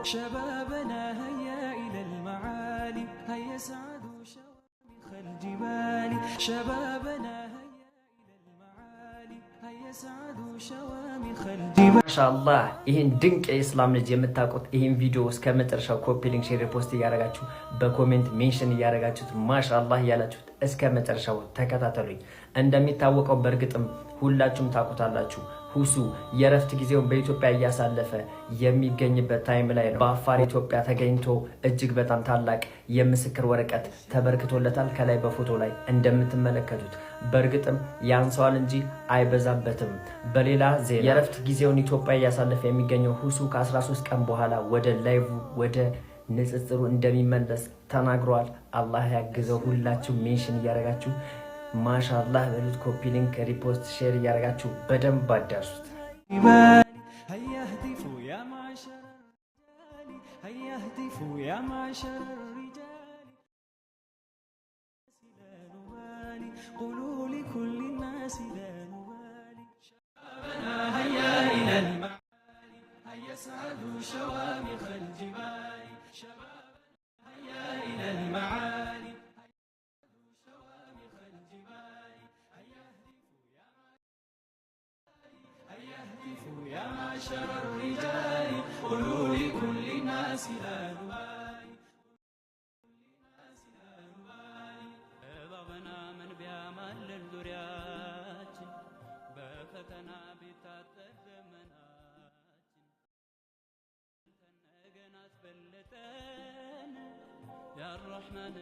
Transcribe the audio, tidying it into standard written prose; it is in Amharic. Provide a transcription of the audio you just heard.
شبابنا هيا إلى المعالي هيا سعدوا شوامخ الجبال شبابنا هيا إلى المعالي هيا سعدوا شوامخ الجبال ما شاء الله ይሄን ድንቅ የእስላም ልጅ የምታውቁት ይሄን ቪዲዮ እስከ መጨረሻው ኮፒ ሊንክ ሼር ፖስት ያደረጋችሁ በኮሜንት ሜንሽን ያደረጋችሁት ማሻአላህ ያላችሁት እስከ መጨረሻው ተከታተሉኝ። እንደሚታወቀው በርግጥም ሁላችሁም ታውቁታላችሁ ሁሱ የረፍት ጊዜውን በኢትዮጵያ እያሳለፈ የሚገኝበት ታይም ላይ ነው። በአፋር ኢትዮጵያ ተገኝቶ እጅግ በጣም ታላቅ የምስክር ወረቀት ተበርክቶለታል። ከላይ በፎቶ ላይ እንደምትመለከቱት በርግጥም ያንሰዋል እንጂ አይበዛበትም። በሌላ ዜና የረፍት ጊዜውን ኢትዮጵያ እያሳለፈ የሚገኘው ሁሱ ከ13 ቀን በኋላ ወደ ላይቭ ወደ ንጽጽሩ እንደሚመለስ ተናግሯል። አላህ ያግዘው። ሁላችሁ ሜንሽን እያደረጋችሁ ማሻአላህ በሉት። ኮፒ ሊንክ ሪፖስት ሼር እያደረጋችሁ በደንብ አዳርሱት። يا معشر الرجال قولوا لكل الناس لا نبالي بابنا من بيعمل الدريات بفتنا بتاتد منات تنقنات بلتان يا الرحمن